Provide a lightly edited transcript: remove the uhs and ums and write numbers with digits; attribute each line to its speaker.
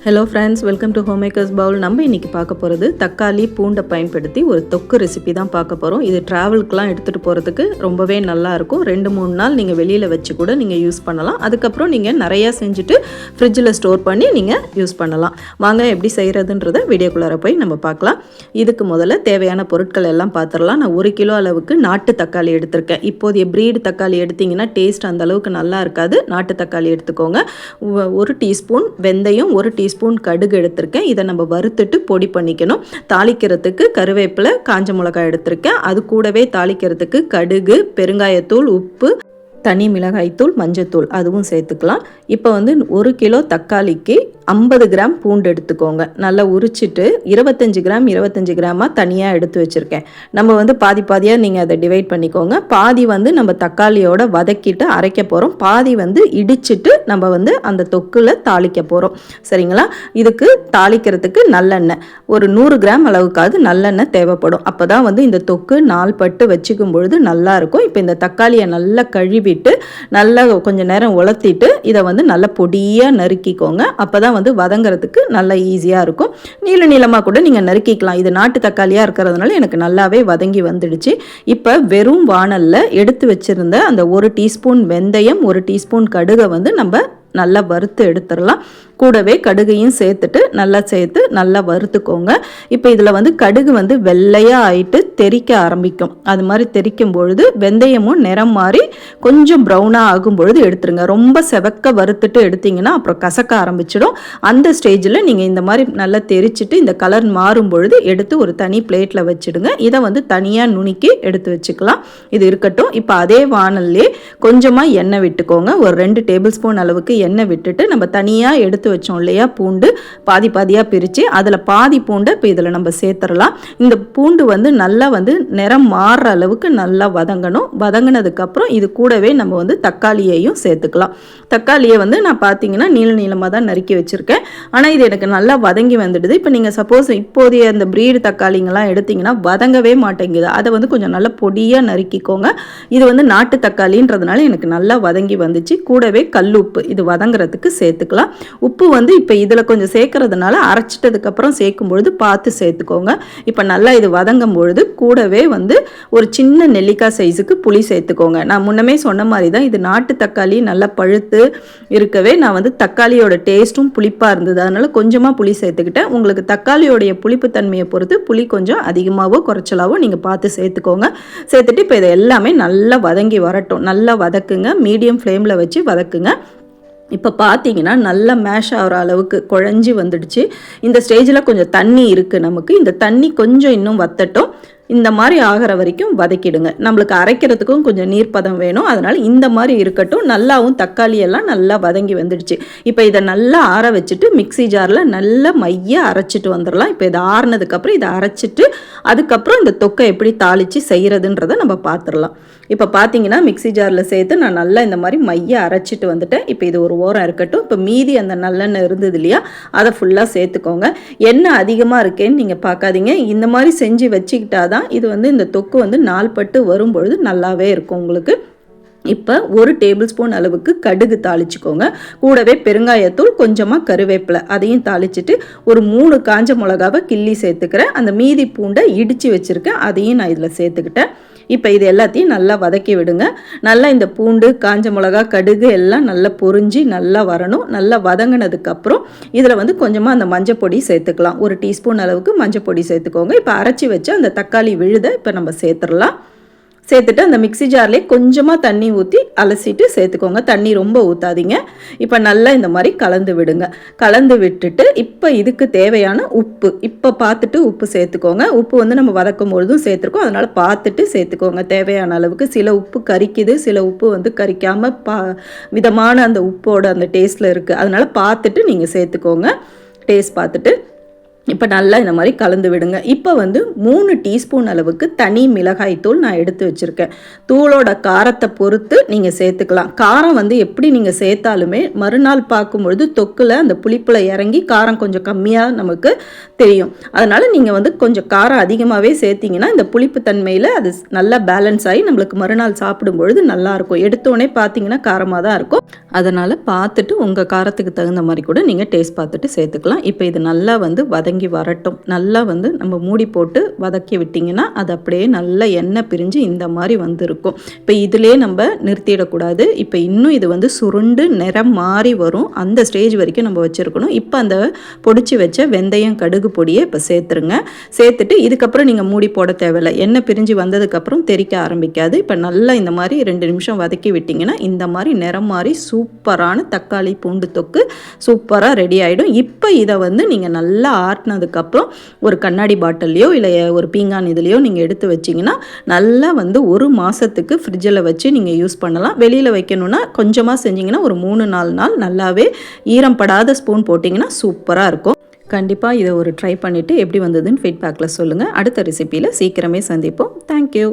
Speaker 1: Hello friends, welcome to homemakers bowl. நம்ம இன்றைக்கி பார்க்க போகிறது தக்காளி பூண்டை பயன்படுத்தி ஒரு தொக்கு ரெசிபி தான் பார்க்க போகிறோம். இது ட்ராவலுக்குலாம் எடுத்துகிட்டு போகிறதுக்கு ரொம்பவே நல்லாயிருக்கும். 2-3 நாள் நீங்கள் வெளியில் வச்சு கூட நீங்கள் யூஸ் பண்ணலாம். அதுக்கப்புறம் நீங்கள் நிறையா செஞ்சுட்டு ஃப்ரிட்ஜில் ஸ்டோர் பண்ணி நீங்கள் யூஸ் பண்ணலாம். வாங்க எப்படி செய்கிறதுன்றதை வீடியோக்குள்ளார போய் நம்ம பார்க்கலாம். இதுக்கு முதல்ல தேவையான பொருட்கள் எல்லாம் பார்த்துடலாம். நான் 1 கிலோ அளவுக்கு நாட்டு தக்காளி எடுத்திருக்கேன். இப்போதைய ப்ரீடு தக்காளி எடுத்திங்கன்னா டேஸ்ட் அந்த அளவுக்கு நல்லா இருக்காது. நாட்டு தக்காளி எடுத்துக்கோங்க. 1 டீஸ்பூன் வெந்தயம், 1 டீஸ்பூன் கடுகு எடுத்திருக்கேன். இதை நம்ம வறுத்துட்டு பொடி பண்ணிக்கணும். தாளிக்கிறதுக்கு கருவேப்பிலை, காஞ்ச மிளகாய் எடுத்திருக்கேன். அது கூடவே தாளிக்கிறதுக்கு கடுகு, பெருங்காயத்தூள், உப்பு, தனி மிளகாய்த்தூள், மஞ்சத்தூள் அதுவும் சேர்த்துக்கலாம். இப்போ 1 கிலோ தக்காளிக்கு 50 கிராம் பூண்டு எடுத்துக்கோங்க. நல்லா உரிச்சிட்டு 25 கிராமாக தனியாக எடுத்து வச்சுருக்கேன். நம்ம பாதி பாதியாக நீங்கள் அதை டிவைட் பண்ணிக்கோங்க. பாதி நம்ம தக்காளியோட வதக்கிட்டு அரைக்க போகிறோம். பாதி இடிச்சிட்டு நம்ம அந்த தொக்கில் தாளிக்க போகிறோம். சரிங்களா? இதுக்கு தாளிக்கிறதுக்கு நல்லெண்ணெய் ஒரு 100 கிராம் அளவுக்காவது நல்லெண்ணெய் தேவைப்படும். அப்போ தான் இந்த தொக்கு நாள் பட்டு வச்சுக்கும் பொழுது நல்லாயிருக்கும். இப்போ இந்த தக்காளியை நல்லா கழுவிட்டு நல்லா கொஞ்சம் நேரம் உலர்த்திட்டு இதை நல்லா பொடியாக நறுக்கிக்கோங்க. அப்போ தான் வதங்கிறதுக்கு நல்லா ஈஸியாக இருக்கும். நீளமாக கூட நீங்கள் நறுக்கிக்கலாம். இது நாட்டு தக்காளியாக இருக்கிறதுனால எனக்கு நல்லாவே வதங்கி வந்துடுச்சு. இப்போ வெறும் வாணலில் எடுத்து வச்சுருந்த அந்த 1 டீஸ்பூன் வெந்தயம், 1 டீஸ்பூன் கடுகை நம்ம நல்லா வறுத்து எடுத்துடலாம். கூடவே கடுகையும் சேர்த்துட்டு நல்லா வறுத்துக்கோங்க. இப்போ இதில் கடுகு வெள்ளையாக ஆயிட்டு தெறிக்க ஆரம்பிக்கும். அது மாதிரி தெறிக்கும் பொழுது வெந்தயமும் நிறம் மாறி கொஞ்சம் ப்ரௌனாக ஆகும் பொழுது எடுத்துருங்க. ரொம்ப செவக்க வறுத்துட்டு எடுத்திங்கன்னா அப்புறம் கசக்க ஆரம்பிச்சிடும். அந்த ஸ்டேஜில் நீங்கள் இந்த மாதிரி நல்லா தெறிச்சிட்டு இந்த கலர் மாறும் பொழுது எடுத்து ஒரு தனி பிளேட்டில் வச்சுடுங்க. இதை தனியாக நுணுக்கி எடுத்து வச்சுக்கலாம். இது இருக்கட்டும். இப்போ அதே வாணல்லே கொஞ்சமாக எண்ணெய் விட்டுக்கோங்க. ஒரு 2 டேபிள் ஸ்பூன் அளவுக்கு எண்ணெய் விட்டுட்டு நம்ம தனியாக எடுத்து வச்சோம் இல்லையா பூண்டு, பாதி பாதியாக பிரித்து அதில் பாதி பூண்டை இப்போ இதில் நம்ம சேர்த்துடலாம். இந்த பூண்டு நல்லா நிறம் மாறுற அளவுக்கு நல்லா வதங்கணும். வதங்கினதுக்கப்புறம் இது கூடவே நம்ம தக்காளியையும் சேர்த்துக்கலாம். தக்காளியை நான் பார்த்தீங்கன்னா நீளமாக தான் நறுக்கி வச்சுருக்கேன். ஆனால் இது எனக்கு நல்லா வதங்கி வந்துடுது. இப்போ நீங்கள் சப்போஸ் இப்போதைய அந்த ப்ரீடு தக்காளிங்கெல்லாம் எடுத்திங்கன்னா வதங்கவே மாட்டேங்குது. அதை கொஞ்சம் நல்லா பொடியாக நறுக்கிக்கோங்க. இது நாட்டு தக்காளின்றதுனால எனக்கு நல்லா வதங்கி வந்துச்சு. கூடவே கல்லுப்பு இது வதங்கிறதுக்கு சேர்த்துக்கலாம். உப்பு இப்போ இதில் கொஞ்சம் சேர்க்கறதுனால அரைச்சிட்டதுக்கப்புறம் சேர்க்கும்பொழுது பார்த்து சேர்த்துக்கோங்க. இப்போ நல்லா இது வதங்கும் பொழுது கூடவே ஒரு சின்ன நெல்லிக்காய் சைஸுக்கு புளி சேர்த்துக்கோங்க. நான் முன்னமே சொன்ன மாதிரி தான் இது நாட்டு தக்காளி நல்லா பழுத்து இருக்கவே நான் தக்காளியோட டேஸ்ட்டும் புளிப்பாக இருந்தது. அதனால் கொஞ்சமாக புளி சேர்த்துக்கிட்டேன். உங்களுக்கு தக்காளியோடைய புளிப்பு தன்மையை பொறுத்து புளி கொஞ்சம் அதிகமாகவோ குறைச்சலாவோ நீங்கள் பார்த்து சேர்த்துக்கோங்க. சேர்த்துட்டு இப்போ இதை எல்லாமே நல்லா வதங்கி வரட்டும். நல்லா வதக்குங்க. மீடியம் ஃப்ளேமில் வச்சு வதக்குங்க. இப்போ பார்த்தீங்கன்னா நல்லா மேஷ் ஆகிற அளவுக்கு குழஞ்சி வந்துடுச்சு. இந்த ஸ்டேஜில் கொஞ்சம் தண்ணி இருக்குது நமக்கு. இந்த தண்ணி கொஞ்சம் இன்னும் வத்தட்டும். இந்த மாதிரி ஆகிற வரைக்கும் வதக்கிடுங்க. நம்மளுக்கு அரைக்கிறதுக்கும் கொஞ்சம் நீர்ப்பதம் வேணும். அதனால் இந்த மாதிரி இருக்கட்டும். நல்லாவும் தக்காளியெல்லாம் நல்லா வதங்கி வந்துடுச்சு. இப்போ இதை நல்லா ஆற வச்சுட்டு மிக்ஸி ஜாரில் நல்லா மைய அரைச்சிட்டு வந்துடலாம். இப்போ இதை ஆறினதுக்கப்புறம் இதை அரைச்சிட்டு அதுக்கப்புறம் இந்த தொக்கை எப்படி தாளித்து செய்கிறதுன்றதை நம்ம பார்த்துடலாம். இப்போ பார்த்தீங்கன்னா மிக்ஸி ஜாரில் சேர்த்து நான் நல்லா இந்த மாதிரி மைய அரைச்சிட்டு வந்துட்டேன். இப்போ இது ஒரு ஓரம் இருக்கட்டும். இப்போ மீதி அந்த நல்லெண்ணெய் இருந்தது இல்லையா, அதை ஃபுல்லாக சேர்த்துக்கோங்க. எண்ணெய் அதிகமாக இருக்கேன்னு நீங்கள் பார்க்காதீங்க. இந்த மாதிரி செஞ்சு வச்சுக்கிட்டா தான் இது இந்த தொக்கு நாள்பட்டு வரும்பொழுது நல்லாவே இருக்கும் உங்களுக்கு. இப்போ 1 டேபிள் ஸ்பூன் அளவுக்கு கடுகு தாளிச்சுக்கோங்க. கூடவே பெருங்காயத்தூள், கொஞ்சமாக கருவேப்பிலை அதையும் தாளிச்சிட்டு ஒரு 3 காஞ்ச மிளகாவை கிள்ளி சேர்த்துக்கிறேன். அந்த மீதி பூண்டை இடித்து வச்சுருக்கேன், அதையும் நான் இதில் சேர்த்துக்கிட்டேன். இப்போ இது எல்லாத்தையும் நல்லா வதக்கி விடுங்க. நல்லா இந்த பூண்டு, காஞ்ச மிளகா, கடுகு எல்லாம் நல்லா பொரிஞ்சு நல்லா வரணும். நல்லா வதங்கினதுக்கப்புறம் இதில் கொஞ்சமாக அந்த மஞ்சப்பொடி சேர்த்துக்கலாம். 1 டீஸ்பூன் அளவுக்கு மஞ்சப்பொடி சேர்த்துக்கோங்க. இப்போ அரைச்சி வச்சு அந்த தக்காளி விழுதை இப்போ நம்ம சேர்த்துடலாம். சேர்த்துட்டு அந்த மிக்ஸி ஜார்லேயே கொஞ்சமாக தண்ணி ஊற்றி அலசிட்டு சேர்த்துக்கோங்க. தண்ணி ரொம்ப ஊற்றாதீங்க. இப்போ நல்லா இந்த மாதிரி கலந்து விடுங்க. கலந்து விட்டுட்டு இப்போ இதுக்கு தேவையான உப்பு இப்போ பார்த்துட்டு உப்பு சேர்த்துக்கோங்க. உப்பு நம்ம வதக்கும் பொழுதும் சேர்த்துருக்கோம். அதனால் பார்த்துட்டு சேர்த்துக்கோங்க தேவையான அளவுக்கு. சில உப்பு கரிக்குது, சில உப்பு கரிக்காமல் விதமான அந்த உப்போட அந்த டேஸ்ட்டில் இருக்குது. அதனால் பார்த்துட்டு நீங்கள் சேர்த்துக்கோங்க. டேஸ்ட் பார்த்துட்டு இப்போ நல்லா இந்த மாதிரி கலந்து விடுங்க. இப்போ 3 டீஸ்பூன் அளவுக்கு தனி மிளகாய் தூள் நான் எடுத்து வச்சுருக்கேன். தூளோட காரத்தை பொறுத்து நீங்கள் சேர்த்துக்கலாம். காரம் எப்படி நீங்கள் சேர்த்தாலுமே மறுநாள் பார்க்கும்பொழுது தொக்கில் அந்த புளிப்பில் இறங்கி காரம் கொஞ்சம் கம்மியாக நமக்கு தெரியும். அதனால் நீங்கள் கொஞ்சம் காரம் அதிகமாகவே சேர்த்திங்கன்னா இந்த புளிப்பு தன்மையில் அது நல்லா பேலன்ஸ் ஆகி நம்மளுக்கு மறுநாள் சாப்பிடும்பொழுது நல்லாயிருக்கும். எடுத்தோடனே பார்த்தீங்கன்னா காரமாக தான் இருக்கும். அதனால் பார்த்துட்டு உங்கள் காரத்துக்கு தகுந்த மாதிரி கூட நீங்கள் டேஸ்ட் பார்த்துட்டு சேர்த்துக்கலாம். இப்போ இது நல்லா வந்து வதங்கி வரட்டும். நல்லா வந்து நம்ம மூடி போட்டு வதக்கி விட்டிங்கன்னா அது அப்படியே நல்லா எண்ணெய் பிரிஞ்சு இந்த மாதிரி வந்துருக்கும். இப்போ இதிலே நம்ம நிறுத்திடக்கூடாது. இப்போ இன்னும் இது வந்து சுருண்டு நிறம் மாறி வரும். அந்த ஸ்டேஜ் வரைக்கும் நம்ம வச்சுருக்கணும். இப்போ அந்த பொடிச்சு வச்ச வெந்தயம் கடுகு பொடியை இப்போ சேர்த்துருங்க. சேர்த்துட்டு இதுக்கப்புறம் நீங்கள் மூடி போட தேவையில்லை. எண்ணெய் பிரிஞ்சு வந்ததுக்கப்புறம் தெறிக்க ஆரம்பிக்காது. இப்போ நல்லா இந்த மாதிரி 2 நிமிஷம் வதக்கி விட்டிங்கன்னா இந்த மாதிரி நிறம் மாறி சூப்பரான தக்காளி பூண்டு தொக்கு சூப்பராக ரெடி ஆகிடும். இப்போ இதை வந்து நீங்கள் நல்லா ஆட்டினதுக்கப்புறம் ஒரு கண்ணாடி பாட்டிலையோ இல்லை ஒரு பீங்கான் இதுலையோ நீங்கள் எடுத்து வச்சிங்கன்னா நல்லா வந்து 1 மாதத்துக்கு ஃப்ரிட்ஜில் வச்சு நீங்கள் யூஸ் பண்ணலாம். வெளியில் வைக்கணுன்னா கொஞ்சமாக செஞ்சிங்கன்னா ஒரு 3-4 நாள் நல்லாவே ஈரம் படாத ஸ்பூன் போட்டிங்கன்னா சூப்பராக இருக்கும். கண்டிப்பாக இதை ஒரு ட்ரை பண்ணிவிட்டு எப்படி வந்ததுன்னு ஃபீட்பேக்கில் சொல்லுங்கள். அடுத்த ரெசிப்பியில் சீக்கிரமே சந்திப்போம். தேங்க்யூ.